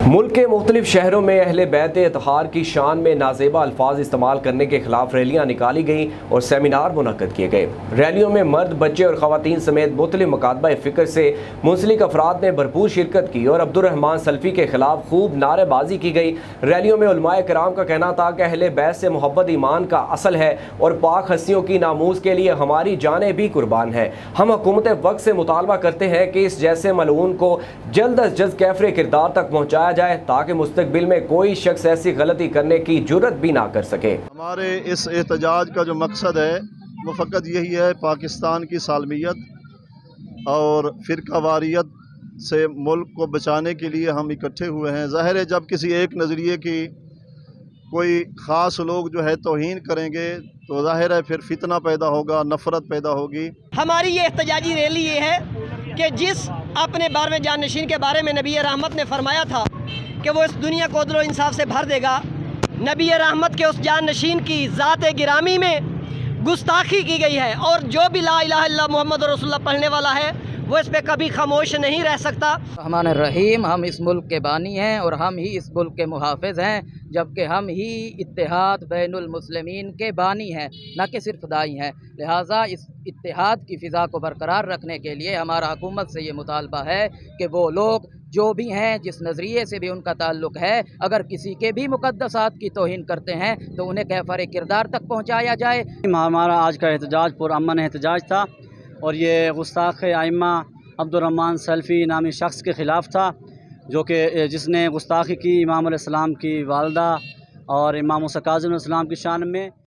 मुल्क के मुख्तलिफ शहरों में अहले बैत इत्तहार की शान में नाजेबा अल्फाज इस्तेमाल करने के खिलाफ रैलियाँ निकाली गईं और सेमिनार मुनक्कद किए गए। रैलियों में मर्द, बच्चे और ख़वातीन समेत मुख्तलिफ मकातबा फ़िक्र से मुंसलिक अफराद ने भरपूर शिरकत की और अब्दुर्रहमान सल्फ़ी के खिलाफ खूब नारेबाजी की गई। रैलियों में उलमाए किराम का कहना था कि अहले बैत से मोहब्बत ईमान का असल है और पाक हस्तियों की नामूस के लिए हमारी जानें भी कुर्बान है। हम हुकूमत वक्त से मुतालबा करते हैं कि इस जैसे मलऊन को जल्द अज जल्द कैफरे किरदार तक पहुँचाया जाए ताकि मुस्तकबिल में कोई शख्स ऐसी गलती करने की जुर्रत भी ना कर सके। हमारे इस एहतजाज का जो मकसद है वो फ़कत यही है, पाकिस्तान की सालमियत और फ़िरकावारियत से मुल्क को बचाने के लिए हम इकट्ठे हुए हैं। ज़ाहिर है जब किसी एक नज़रिए की कोई ख़ास लोग जो है तौहीन करेंगे तो ज़ाहिर है फिर फितना पैदा होगा, नफ़रत पैदा होगी। हमारी ये एहतजाजी रैली ये है कि जिस अपने 12वें जानशीन के बारे में नबी रहमत ने फरमाया था कि वो इस दुनिया को अदल और इंसाफ से भर देगा, नबी रहमत के उस जानशीन की ज़ात गिरामी में गुस्ताखी की गई है और जो भी ला इलाहा इल्लल्लाह मुहम्मद रसूलुल्लाह पढ़ने वाला है वो इस पे कभी खामोश नहीं रह सकता। रहमान रहीम, हम इस मुल्क के बानी हैं और हम ही इस मुल्क के मुहाफ़िज़ हैं, जबकि हम ही इत्तेहाद बैनुल मुस्लिमीन के बानी हैं, न कि सिर्फ दाई हैं। लिहाजा इस इत्तेहाद की फ़िज़ा को बरकरार रखने के लिए हमारा हुकूमत से ये मुतालबा है कि वो लोग जो भी हैं, जिस नज़रिए से भी उनका ताल्लुक़ है, अगर किसी के भी मुक़द्दसात की तौहीन करते हैं तो उन्हें कैफ़र किरदार तक पहुँचाया जाए। हमारा आज का एहतजाज पुरअमन एहतजाज था और ये गुस्ताख़ आइम्मा अब्दुर्रहमान सल्फ़ी नामी शख्स के ख़िलाफ़ था, जो कि जिसने गुस्ताखी की इमाम अलैहिस्सलाम की वालदा और इमाम मूसा काज़िम अलैहिस्सलाम की शान में।